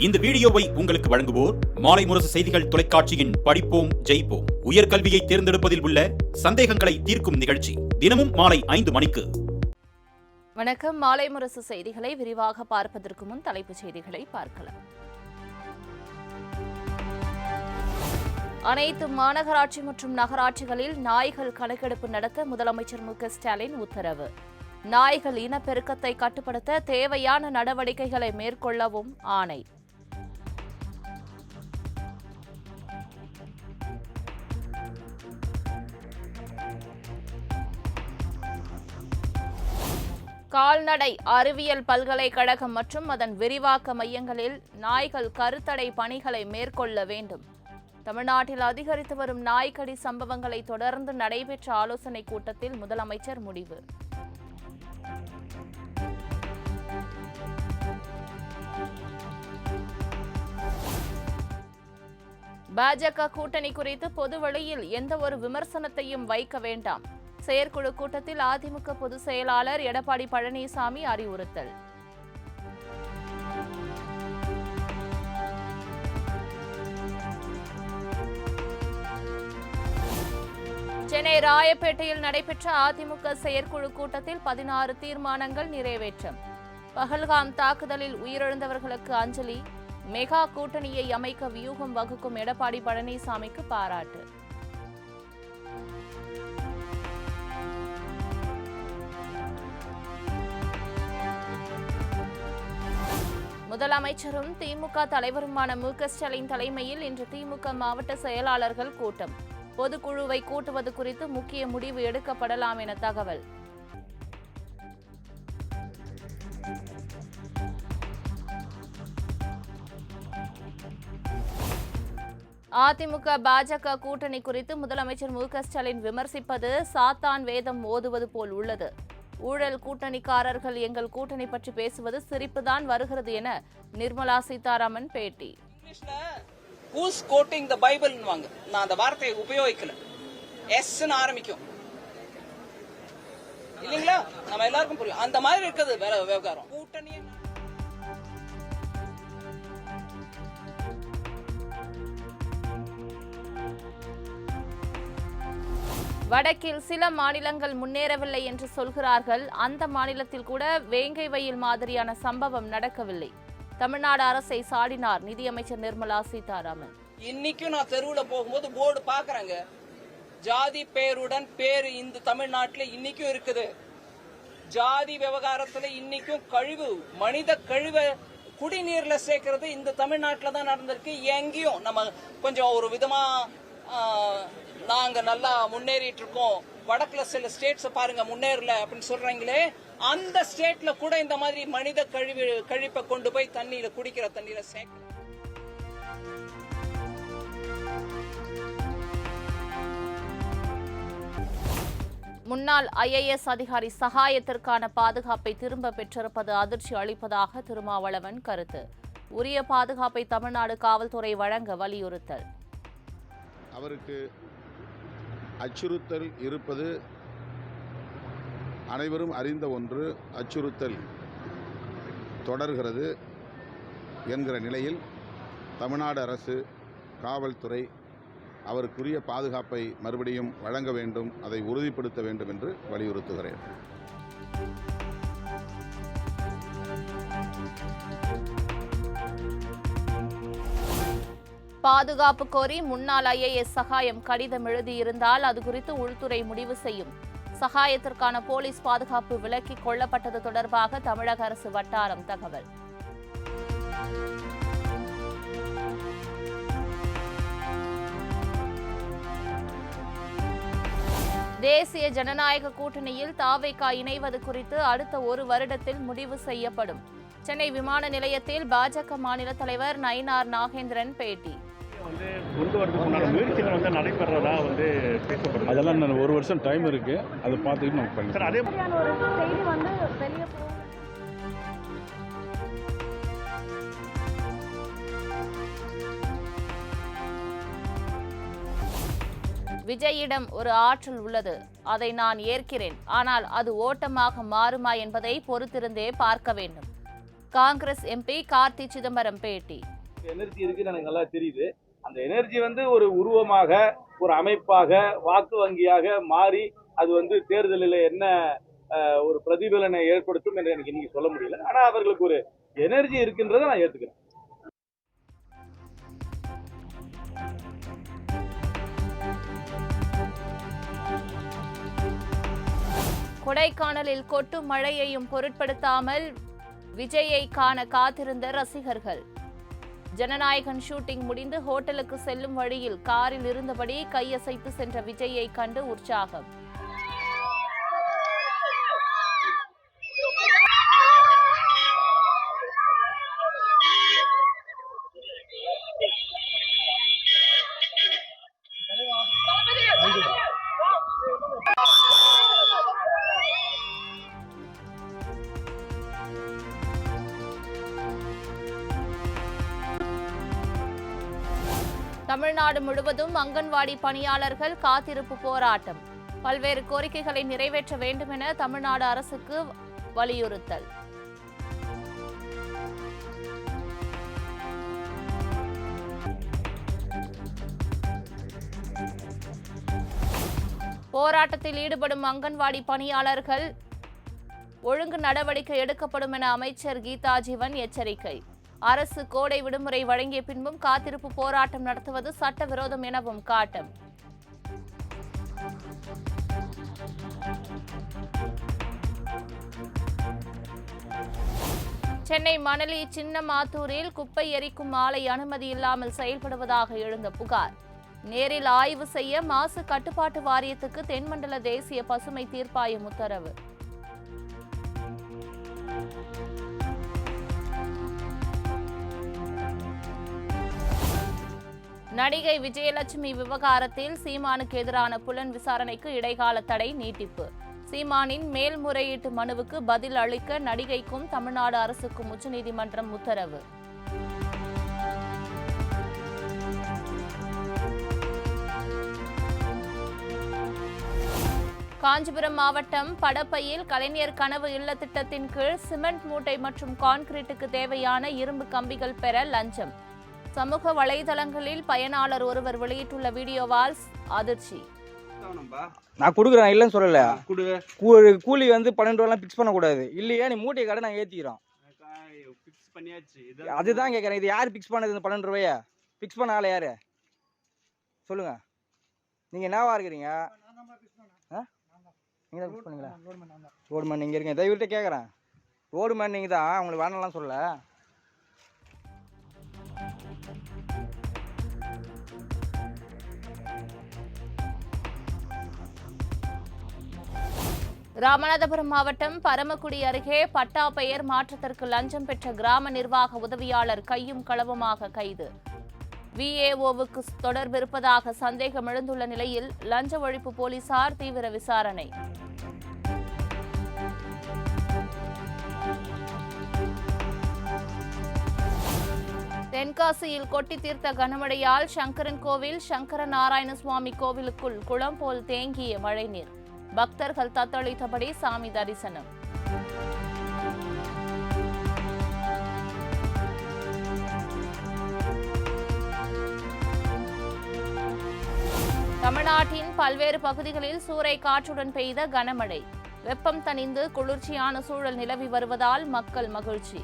இந்த வீடியோவை உங்களுக்கு வழங்குவோர் மாலை முரசு செய்திகள் தொலைக்காட்சியின் படிப்போம் ஜெயிப்போம் உயர்கல்வியை தேர்ந்தெடுப்பதில் உள்ள சந்தேகங்களை தீர்க்கும் நிகழ்ச்சி தினமும் மாலை 5 மணிக்கு. வணக்கம். மாலை முரசு செய்திகளை விரிவாக பார்ப்பதற்கு முன் தலைப்புச் செய்திகளை பார்க்கலாம். அனைத்து மாநகராட்சி மற்றும் நகராட்சிகளில் நாய்கள் கணக்கெடுப்பு நடத்த முதலமைச்சர் மு.க.ஸ்டாலின் உத்தரவு. நாய்கள் இனப்பெருக்கத்தை கட்டுப்படுத்த தேவையான நடவடிக்கைகளை மேற்கொள்ளவும் ஆணை. கால்நடை அறிவியல் பல்கலைக்கழகம் மற்றும் அதன் விரிவாக்க மையங்களில் நாய்கள் கருத்தடை பணிகளை மேற்கொள்ள வேண்டும். தமிழ்நாட்டில் அதிகரித்து வரும் நாய்க்கடி சம்பவங்களை தொடர்ந்து நடைபெற்ற ஆலோசனைக் கூட்டத்தில் முதலமைச்சர் முடிவு. பாஜக கூட்டணி குறித்து பொதுவெளியில் எந்த ஒரு விமர்சனத்தையும் வைக்க வேண்டாம். செயற்குழு கூட்டத்தில் அதிமுக பொதுச் செயலாளர் எடப்பாடி பழனிசாமி அறிவுறுத்தல். சென்னை ராயப்பேட்டையில் நடைபெற்ற அதிமுக செயற்குழு கூட்டத்தில் 16 தீர்மானங்கள் நிறைவேற்றம். பஹல்காம் தாக்குதலில் உயிரிழந்தவர்களுக்கு அஞ்சலி. மெகா கூட்டணியை அமைக்க வியூகம் வகுக்கும் எடப்பாடி பழனிசாமிக்கு பாராட்டு. முதலமைச்சரும் திமுக தலைவருமான மு.க.ஸ்டாலின் தலைமையில் இன்று திமுக மாவட்ட செயலாளர்கள் கூட்டம். பொதுக்குழுவை கூட்டுவது குறித்து முக்கிய முடிவு எடுக்கப்படலாம் என தகவல். அதிமுக பாஜக கூட்டணி குறித்து முதலமைச்சர் மு.க.ஸ்டாலின் விமர்சிப்பது சாத்தான் வேதம் ஓதுவது போல் உள்ளது. ஊழல் கூட்டணிக்காரர்கள் எங்கள் கூட்டணி பற்றி பேசுவது சிரிப்புதான் வருகிறது என நிர்மலா சீதாராமன் பேட்டி. ஹூஸ் கோட்டிங் தி பைபிள்னுவாங்க. நான் அந்த வார்த்தையை உபயோகிக்கல. எஸ்ன்னு ஆரம்பிக்கும் இல்லீங்களா? நம்ம எல்லாருக்கும் புரியும். அந்த மாதிரி இருக்குது விவகாரம். கூட்டணி வடக்கில் சில மாநிலங்கள் முன்னேறவில்லை என்று சொல்கிறார்கள். அந்த மாநிலத்தில் கூட வேங்கை வயல் மாதிரியான சம்பவம் நடக்கவில்லை. தமிழ்நாடு அரசை சாடினார் நிதியமைச்சர் நிர்மலா சீதாராமன். இன்னைக்கும் நான் தெருவுல போகும்போது போர்டு பாக்குறேங்க. ஜாதி பேருடன் பேரு இந்த தமிழ்நாட்டுல இன்னைக்கும் இருக்குது. ஜாதி விவகாரத்துல இன்னைக்கும் கழிவு, மனித கழிவை குடிநீர்ல சேர்க்கறது இந்த தமிழ்நாட்டுல தான் நடந்திருக்கு. எங்கேயும் நம்ம கொஞ்சம் ஒரு விதமா நாங்க நல்லா முன்னேறிட்டு இருக்கோம், வடக்குல சில ஸ்டேட்ஸ் பாருங்க முன்னேறல அப்படின்னு சொல்றாங்களே, அந்த ஸ்டேட்ல கூட இந்த மாதிரி மனித கழிப்பை கொண்டு போய் தண்ணியில குடிக்கிற தண்ணியில சேர்க்கணும். முன்னாள் IAS அதிகாரி சகாயத்திற்கான பாதுகாப்பை திரும்ப பெற்றிருப்பது அதிர்ச்சி அளிப்பதாக திருமாவளவன் கருத்து. உரிய பாதுகாப்பை தமிழ்நாடு காவல்துறை வழங்க வலியுறுத்தல். அவருக்கு அச்சுறுத்தல் இருப்பது அனைவரும் அறிந்த ஒன்று. அச்சுறுத்தல் தொடர்கிறது என்கிற நிலையில் தமிழ்நாடு அரசு காவல்துறை அவருக்குரிய பாதுகாப்பை மறுபடியும் வழங்க வேண்டும், அதை உறுதிப்படுத்த வேண்டும் என்று வலியுறுத்துகிறேன். பாதுகாப்பு கோரி முன்னாள் IAS சகாயம் கடிதம் எழுதியிருந்தால் அது குறித்து உள்துறை முடிவு செய்யும். சகாயத்திற்கான போலீஸ் பாதுகாப்பு விலக்கிக் கொள்ளப்பட்டது தொடர்பாக தமிழக அரசு வட்டாரம் தகவல். தேசிய ஜனநாயக கூட்டணியில் தாவேகா இணைவது குறித்து அடுத்த 1 வருடத்தில் முடிவு செய்யப்படும். சென்னை விமான நிலையத்தில் பாஜக மாநில தலைவர் நயினார் நாகேந்திரன் பேட்டி. நடைபெறதா பேசப்படுது. அதெல்லாம் 1 வருஷம் டைம் இருக்கு, அதை பார்த்துட்டு நம்ம பண்ணலாம். அதே ஒரு செய்தி வெளியே விஜயிடம் ஒரு ஆற்றல் உள்ளது, அதை நான் ஏற்கிறேன். ஆனால் அது ஓட்டமாக மாறுமா என்பதை பொறுத்திருந்தே பார்க்க வேண்டும். காங்கிரஸ் எம்பி கார்த்தி சிதம்பரம் பேட்டி. எனர்ஜி இருக்குன்னு எனக்கு நல்லா தெரியுது. அந்த எனர்ஜி ஒரு உருவமாக, ஒரு அமைப்பாக, வாக்கு வங்கியாக மாறி அது தேர்தலில் என்ன ஒரு பிரதிபலனை ஏற்படுத்தும் என்று எனக்கு இன்னைக்கு சொல்ல முடியல. ஆனா அவர்களுக்கு ஒரு எனர்ஜி இருக்குன்றதை நான் ஏத்துக்கிறேன். கொடைக்கானலில் கொட்டும் மழையையும் பொருட்படுத்தாமல் விஜயை காண காத்திருந்த ரசிகர்கள். ஜனநாயகன் ஷூட்டிங் முடிந்து ஹோட்டலுக்கு செல்லும் வழியில் காரில் இருந்தபடி கையசைத்து சென்ற விஜயை கண்டு உற்சாகம். தமிழ்நாடு முழுவதும் அங்கன்வாடி பணியாளர்கள் காத்திருப்பு போராட்டம். பல்வேறு கோரிக்கைகளை நிறைவேற்ற வேண்டும் என தமிழ்நாடு அரசுக்கு வலியுறுத்தல். போராட்டத்தில் ஈடுபடும் அங்கன்வாடி பணியாளர்கள் ஒழுங்கு நடவடிக்கை எடுக்கப்படும் என அமைச்சர் கீதா ஜீவன் எச்சரிக்கை. அரசு கோடை விடுமுறை வழங்கிய பின்பும் காத்திருப்பு போராட்டம் நடத்துவது சட்டவிரோதம் எனவும் காட்டம். சென்னை மணலி சின்னமாத்தூரில் குப்பை எரிக்கும் ஆலை அனுமதி இல்லாமல் செயல்படுவதாக எழுந்த புகார். நேரில் ஆய்வு செய்ய மாசு கட்டுப்பாட்டு வாரியத்துக்கு தென்மண்டல தேசிய பசுமை தீர்ப்பாயம் உத்தரவு. நடிகை விஜயலட்சுமி விவகாரத்தில் சீமானுக்கு எதிரான புலன் விசாரணைக்கு இடைக்கால தடை நீட்டிப்பு. சீமானின் மேல்முறையீட்டு மனுவுக்கு பதில் அளிக்க நடிகைக்கும் தமிழ்நாடு அரசுக்கும் உச்சநீதிமன்றம் உத்தரவு. காஞ்சிபுரம் மாவட்டம் படப்பையில் கலைஞர் கனவு இல்ல திட்டத்தின் கீழ் சிமெண்ட் மூட்டை மற்றும் கான்கிரீட்டுக்கு தேவையான இரும்பு கம்பிகள் பெற லஞ்சம். சமூக வலைதளங்களில் பயனாளர் ஒருவர் வெளியிட்டுள்ள வீடியோவால் அதிர்ச்சி. நான் கொடுக்குறேன், இல்லைன்னு சொல்லல. கூலி 12 ரூபாலாம் பிக்ஸ் பண்ணக்கூடாது. இல்லையா நீ மூட்டை கடை நாங்கள் ஏற்றிக்கிறோம். அதுதான் கேட்குறேன். இது யார் பிக்ஸ் பண்ணது? இந்த 12 ரூபாயா பிக்ஸ் பண்ண ஆளை யாரு சொல்லுங்க. நீங்கள் என்னவா இருக்கிறீங்க? நீங்கள் தான் பிக்ஸ் பண்ணீங்களா? ரோடுமேன் நீங்கள் இருக்கீங்க. தயவுகிட்ட கேட்குறேன். ரோடுமேன் நீங்கள் தான், உங்களுக்கு வேணாம்லாம் சொல்ல. ராமநாதபுரம் மாவட்டம் பரமக்குடி அருகே பட்டா பெயர் மாற்றத்திற்கு லஞ்சம் பெற்ற கிராம நிர்வாக உதவியாளர் கையும் களவுமாக கைது. விஏஓவுக்கு தொடர்பு இருப்பதாக சந்தேகம் எழுந்துள்ள நிலையில் லஞ்ச ஒழிப்பு போலீசார் தீவிர விசாரணை. தென்காசியில் கொட்டி தீர்த்த கனமழையால் சங்கரன் கோவில் சங்கர நாராயண சுவாமி கோவிலுக்குள் குளம் போல் தேங்கிய மழைநீர். பக்தர்கள் தத்தளித்தபடி சாமி தரிசனம். தமிழ்நாட்டின் பல்வேறு பகுதிகளில் சூறை காற்றுடன் பெய்த கனமழை. வெப்பம் தணிந்து குளிர்ச்சியான சூழல் நிலவி வருவதால் மக்கள் மகிழ்ச்சி.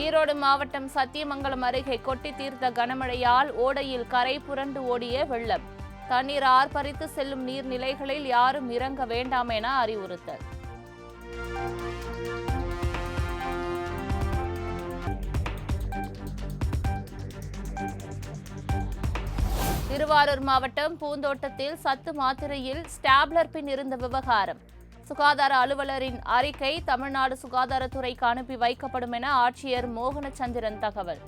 ஈரோடு மாவட்டம் சத்தியமங்கலம் அருகே கொட்டி தீர்த்த கனமழையால் ஓடையில் கரை புரண்டு ஓடிய வெள்ளம். தண்ணீர் ஆர்ப்பரித்து செல்லும் நீர்நிலைகளில் யாரும் இறங்க வேண்டாம் என அறிவுறுத்தல். திருவாரூர் மாவட்டம் பூந்தோட்டத்தில் சத்து மாத்திரையில் ஸ்டாப்லர் பின் இருந்த விவகாரம். சுகாதார அலுவலரின் அறிக்கை தமிழ்நாடு சுகாதாரத்துறைக்கு அனுப்பி வைக்கப்படும் என ஆட்சியர் மோகனச்சந்திரன் தகவல்.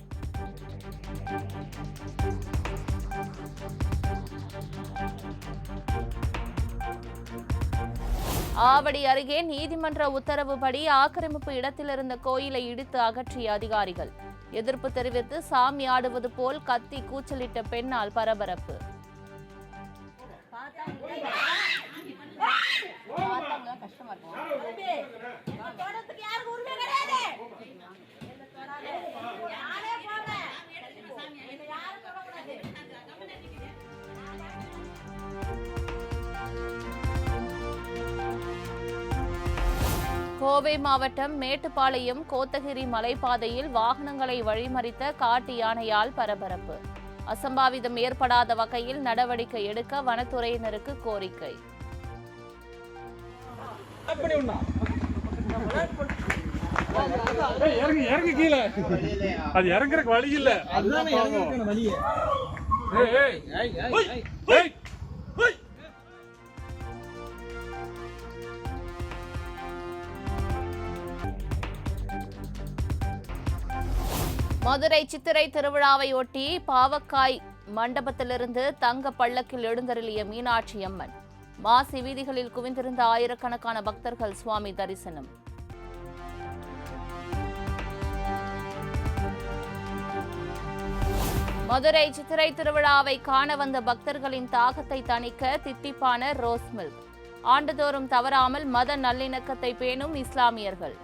ஆவடி அருகே நீதிமன்ற உத்தரவுப்படி ஆக்கிரமிப்பு இடத்தில் இருந்த கோயிலை இடித்து அகற்றிய அதிகாரிகள். எதிர்ப்பு தெரிவித்து சாமி ஆடுவது போல் கத்தி கூச்சலிட்ட பெண்ணால் பரபரப்பு. கோவை மாவட்டம் மேட்டுப்பாளையம் கோத்தகிரி மலைப்பாதையில் வாகனங்களை வழிமறித்த காட்டு யானையால் பரபரப்பு. அசம்பாவிதம் ஏற்படாத வகையில் நடவடிக்கை எடுக்க வனத்துறையினருக்கு கோரிக்கை. கீழே அது இறங்குறதுக்கு வழி இல்ல. மதுரை சித்திரை திருவிழாவை ஒட்டி பாவக்காய் மண்டபத்திலிருந்து தங்க பல்லக்கில் எழுந்தருளிய மீனாட்சி அம்மன். மாசி வீதிகளில் குவிந்திருந்த ஆயிரக்கணக்கான பக்தர்கள் சுவாமி தரிசனம். மதுரை சித்திரை திருவிழாவை காண வந்த பக்தர்களின் தாகத்தை தணிக்க தித்திப்பான ரோஸ் மில்க். ஆண்டுதோறும் தவறாமல் மத நல்லிணக்கத்தை பேணும் இஸ்லாமியர்கள்.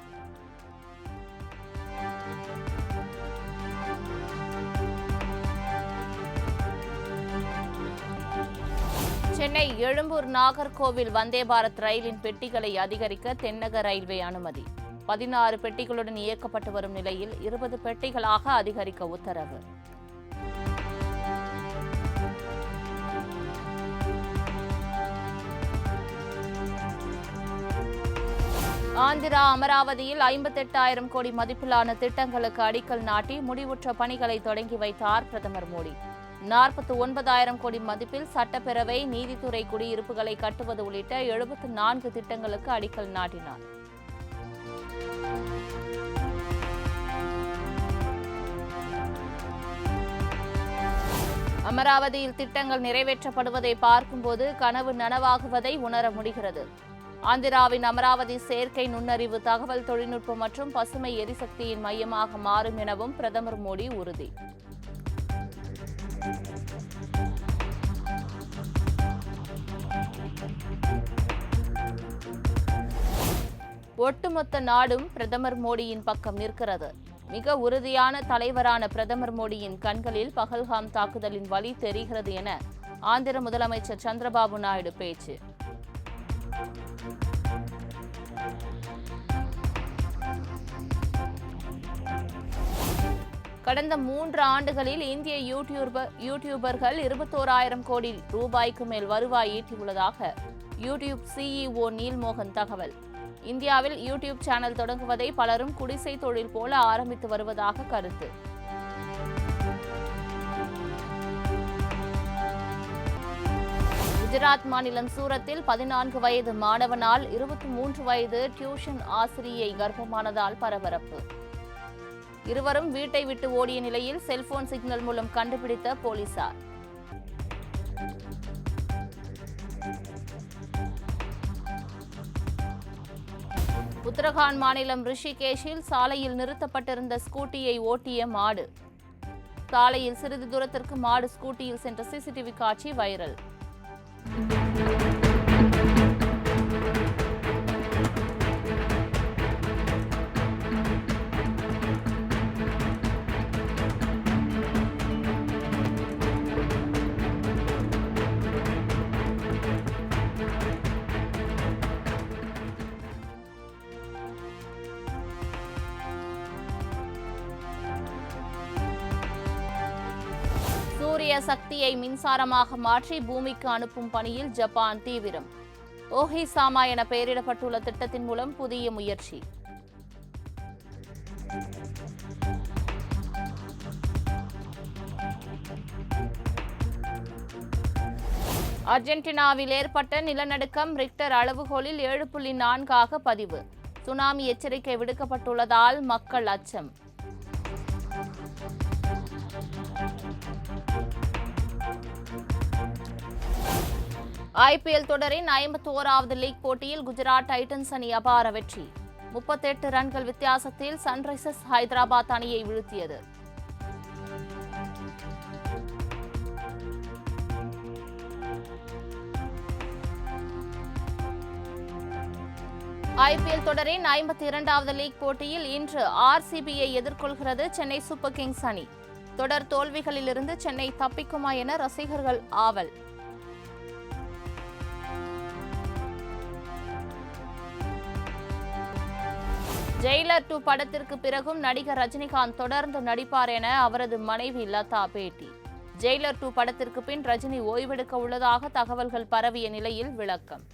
சென்னை எழும்பூர் நாகர்கோவில் வந்தே பாரத் ரயிலின் பெட்டிகளை அதிகரிக்க தென்னக ரயில்வே அனுமதி. 16 பெட்டிகளுடன் இயக்கப்பட்டு வரும் நிலையில் 20 பெட்டிகளாக அதிகரிக்க உத்தரவு. ஆந்திரா அமராவதியில் 58,000 கோடி மதிப்பிலான திட்டங்களுக்கு அடிக்கல் நாட்டி முடிவுற்ற பணிகளை தொடங்கி வைத்தார் பிரதமர் மோடி. 49,000 கோடி மதிப்பில் சட்டப்பேரவை, நீதித்துறை குடியிருப்புகளை கட்டுவது உள்ளிட்ட 74 திட்டங்களுக்கு அடிக்கல் நாட்டினார். அமராவதியில் திட்டங்கள் நிறைவேற்றப்படுவதை பார்க்கும்போது கனவு நனவாகுவதை உணர முடிகிறது. ஆந்திராவின் அமராவதி செயற்கை நுண்ணறிவு, தகவல் தொழில்நுட்பம் மற்றும் பசுமை எரிசக்தியின் மையமாக மாறும் எனவும் பிரதமர் மோடி உறுதி. ஒட்டுமொத்த நாடும் பிரதமர் மோடியின் பக்கம் நிற்கிறது. மிக உறுதியான தலைவரான பிரதமர் மோடியின் கண்களில் பகல்காம் தாக்குதலின் வலி தெரிகிறது என ஆந்திர முதலமைச்சர் சந்திரபாபு நாயுடு பேச்சு. கடந்த 3 ஆண்டுகளில் இந்திய யூடியூபர்கள் 21,000 கோடி ரூபாய்க்கு மேல் வருவாய் ஈட்டியுள்ளதாக யூடியூப் சிஇஓ நீல்மோகன் தகவல். இந்தியாவில் யூடியூப் சேனல் தொடங்குவதை பலரும் குடிசை தொழில் போல ஆரம்பித்து வருவதாக கருத்து. குஜராத் மாநிலம் சூரத்தில் 14 வயது மாணவனால் 23 வயது டியூஷன் ஆசிரியை கர்ப்பமானதால் பரபரப்பு. இருவரும் வீட்டை விட்டு ஓடிய நிலையில் செல்போன் சிக்னல் மூலம் கண்டுபிடித்த போலீசார். உத்தரகாண்ட் மாநிலம் ரிஷிகேஷில் சாலையில் நிறுத்தப்பட்டிருந்த ஸ்கூட்டியை ஓட்டிய மாடு. சாலையில் சிறிது தூரத்திற்கு மாடு ஸ்கூட்டியில் சென்ற சிசிடிவி காட்சி வைரல். சூரிய சக்தியை மின்சாரமாக மாற்றி பூமிக்கு அனுப்பும் பணியில் ஜப்பான் தீவிரம். ஓஹிசாமா என பெயரிடப்பட்டுள்ள திட்டத்தின் மூலம் புதிய முயற்சி. அர்ஜென்டினாவில் ஏற்பட்ட நிலநடுக்கம் ரிக்டர் அளவுகோலில் 7.4 பதிவு. சுனாமி எச்சரிக்கை விடுக்கப்பட்டுள்ளதால் மக்கள் அச்சம். ஐபிஎல் தொடரின் 51வது லீக் போட்டியில் குஜராத் டைட்டன்ஸ் அணி அபார வெற்றி. 38 ரன்கள் வித்தியாசத்தில் சன்ரைசர்ஸ் ஹைதராபாத் அணியை வீழ்த்தியது. ஐபிஎல் தொடரின் 52வது லீக் போட்டியில் இன்று ஆர்சிபியை எதிர்கொள்கிறது சென்னை சூப்பர் கிங்ஸ் அணி. தொடர் தோல்விகளிலிருந்து சென்னை தப்பிக்குமா என ரசிகர்கள் ஆவல். ஜெயிலர் 2 படத்திற்கு பிறகும் நடிகர் ரஜினிகாந்த் தொடர்ந்து நடிப்பார் என அவரது மனைவி லதா பேட்டி. ஜெயிலர் 2 படத்திற்கு பின் ரஜினி ஓய்வெடுக்க உள்ளதாக தகவல்கள் பரவிய நிலையில் விளக்கம்.